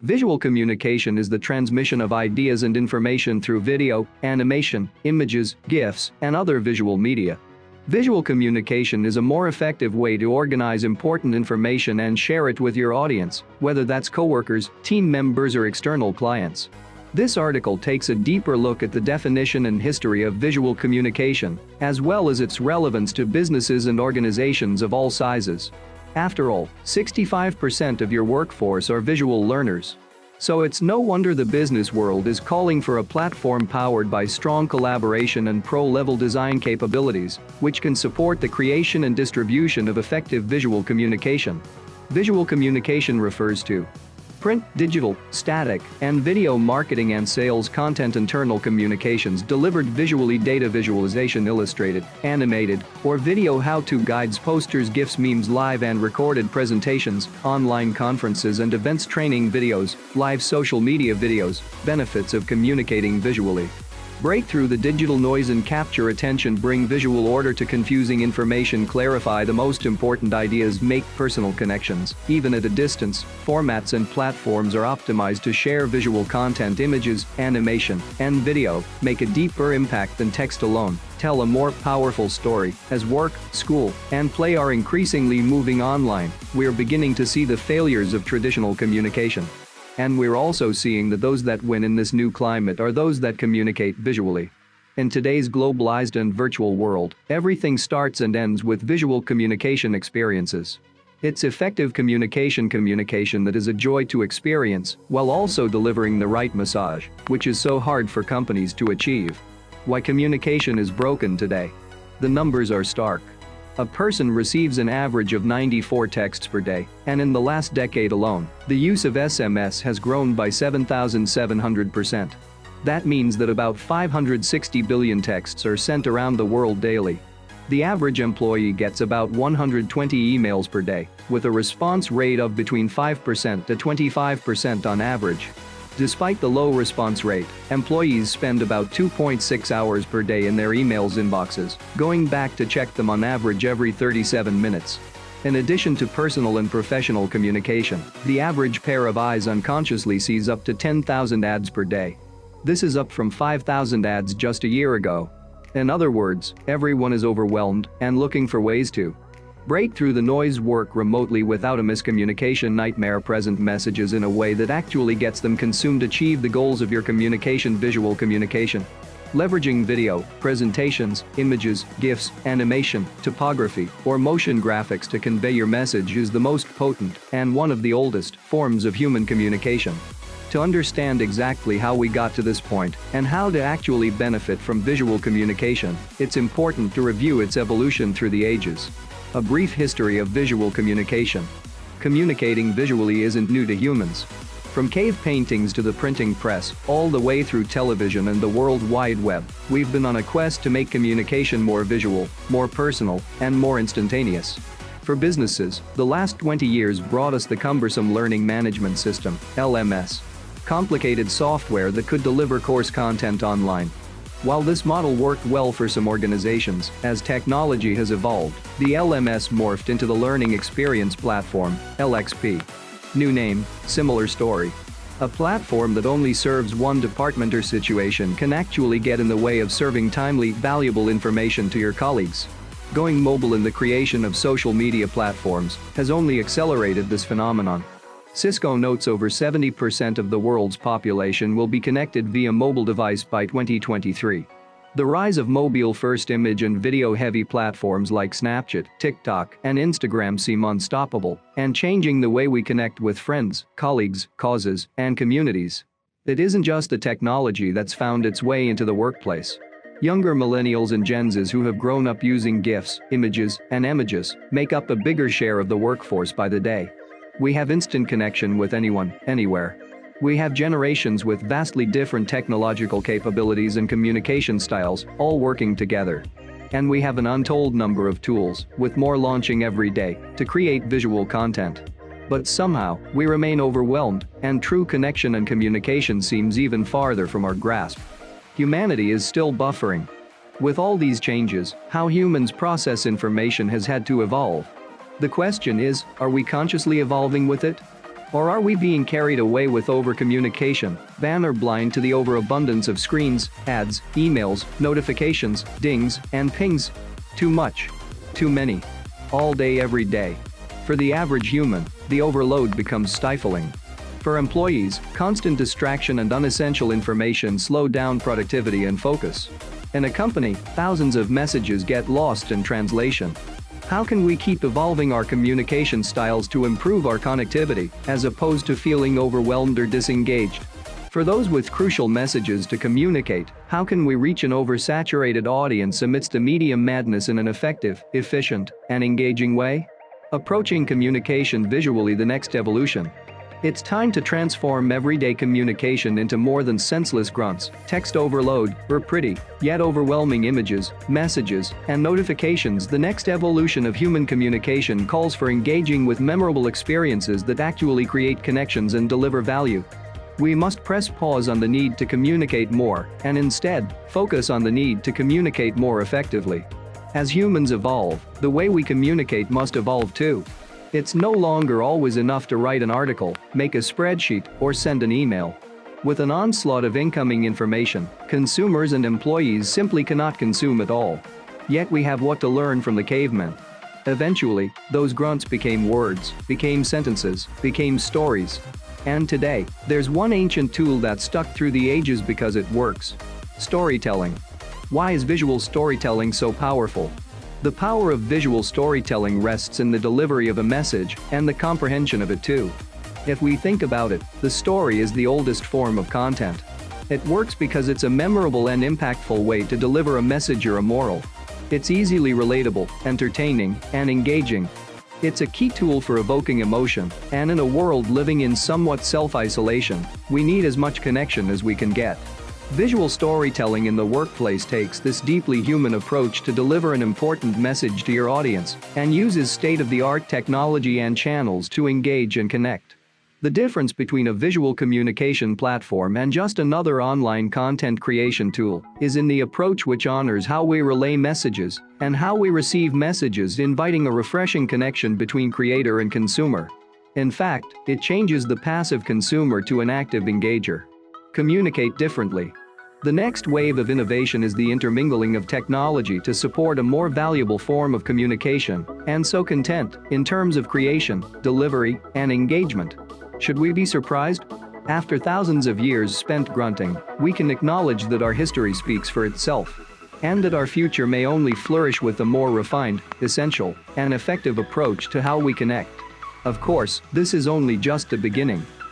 Visual communication is the transmission of ideas and information through video, animation, images, GIFs, and other visual media. Visual communication is a more effective way to organize important information and share it with your audience, whether that's coworkers, team members, or external clients. This article takes a deeper look at the definition and history of visual communication, as well as its relevance to businesses and organizations of all sizes. After all, 65% of your workforce are visual learners. So it's no wonder the business world is calling for a platform powered by strong collaboration and pro-level design capabilities, which can support the creation and distribution of effective visual communication. Visual communication refers to print, digital, static, and video marketing and sales content, internal communications delivered visually, data visualization, illustrated, animated, or video how-to guides, posters, GIFs, memes, live and recorded presentations, online conferences and events, training videos, live social media videos. Benefits of communicating visually. Break through the digital noise and capture attention, bring visual order to confusing information, clarify the most important ideas, make personal connections, even at a distance. Formats and platforms are optimized to share visual content, images, animation, and video, make a deeper impact than text alone, tell a more powerful story. As work, school, and play are increasingly moving online, we're beginning to see the failures of traditional communication. And we're also seeing that those that win in this new climate are those that communicate visually. In today's globalized and virtual world, everything starts and ends with visual communication experiences. It's effective communication that is a joy to experience, while also delivering the right message, which is so hard for companies to achieve. Why communication is broken today? The numbers are stark. A person receives an average of 94 texts per day, and in the last decade alone, the use of SMS has grown by 7,700%. That means that about 560 billion texts are sent around the world daily. The average employee gets about 120 emails per day, with a response rate of between 5% to 25% on average. Despite the low response rate, employees spend about 2.6 hours per day in their emails inboxes, going back to check them on average every 37 minutes. In addition to personal and professional communication, the average pair of eyes unconsciously sees up to 10,000 ads per day. This is up from 5,000 ads just a year ago. In other words, everyone is overwhelmed and looking for ways to break through the noise, work remotely without a miscommunication nightmare, present messages in a way that actually gets them consumed, achieve the goals of your communication. Visual communication. Leveraging video, presentations, images, GIFs, animation, typography, or motion graphics to convey your message is the most potent and one of the oldest forms of human communication. To understand exactly how we got to this point and how to actually benefit from visual communication, it's important to review its evolution through the ages. A brief history of visual communication. Communicating visually isn't new to humans. From cave paintings to the printing press, all the way through television and the World Wide Web, we've been on a quest to make communication more visual, more personal, and more instantaneous. For businesses, the last 20 years brought us the cumbersome learning management system, LMS. Complicated software that could deliver course content online. While this model worked well for some organizations, as technology has evolved, the LMS morphed into the Learning Experience Platform, LXP. New name, similar story. A platform that only serves one department or situation can actually get in the way of serving timely, valuable information to your colleagues. Going mobile in the creation of social media platforms has only accelerated this phenomenon. Cisco notes over 70% of the world's population will be connected via mobile device by 2023. The rise of mobile-first image and video-heavy platforms like Snapchat, TikTok, and Instagram seem unstoppable and changing the way we connect with friends, colleagues, causes, and communities. It isn't just the technology that's found its way into the workplace. Younger millennials and Gen Zs who have grown up using GIFs, images, and emojis make up a bigger share of the workforce by the day. We have instant connection with anyone, anywhere. We have generations with vastly different technological capabilities and communication styles, all working together. And we have an untold number of tools, with more launching every day, to create visual content. But somehow, we remain overwhelmed, and true connection and communication seems even farther from our grasp. Humanity is still buffering. With all these changes, how humans process information has had to evolve. The question is, are we consciously evolving with it? Or are we being carried away with over-communication, banner blind to the overabundance of screens, ads, emails, notifications, dings, and pings? Too much. Too many. All day every day. For the average human, the overload becomes stifling. For employees, constant distraction and unessential information slow down productivity and focus. In a company, thousands of messages get lost in translation. How can we keep evolving our communication styles to improve our connectivity, as opposed to feeling overwhelmed or disengaged? For those with crucial messages to communicate, how can we reach an oversaturated audience amidst a media madness in an effective, efficient, and engaging way? Approaching communication visually: the next evolution. It's time to transform everyday communication into more than senseless grunts, text overload, or pretty, yet overwhelming images, messages, and notifications. The next evolution of human communication calls for engaging with memorable experiences that actually create connections and deliver value. We must press pause on the need to communicate more, and instead, focus on the need to communicate more effectively. As humans evolve, the way we communicate must evolve too. It's no longer always enough to write an article, make a spreadsheet, or send an email. With an onslaught of incoming information, consumers and employees simply cannot consume it all. Yet we have what to learn from the cavemen. Eventually, those grunts became words, became sentences, became stories. And today, there's one ancient tool that stuck through the ages because it works: storytelling. Why is visual storytelling so powerful? The power of visual storytelling rests in the delivery of a message and the comprehension of it too. If we think about it, the story is the oldest form of content. It works because it's a memorable and impactful way to deliver a message or a moral. It's easily relatable, entertaining, and engaging. It's a key tool for evoking emotion, and in a world living in somewhat self-isolation, we need as much connection as we can get. Visual storytelling in the workplace takes this deeply human approach to deliver an important message to your audience and uses state-of-the-art technology and channels to engage and connect. The difference between a visual communication platform and just another online content creation tool is in the approach, which honors how we relay messages and how we receive messages, inviting a refreshing connection between creator and consumer. In fact, it changes the passive consumer to an active engager. Communicate differently. The next wave of innovation is the intermingling of technology to support a more valuable form of communication, and so content, in terms of creation, delivery, and engagement. Should we be surprised? After thousands of years spent grunting, we can acknowledge that our history speaks for itself, and that our future may only flourish with a more refined, essential, and effective approach to how we connect. Of course, this is only just the beginning.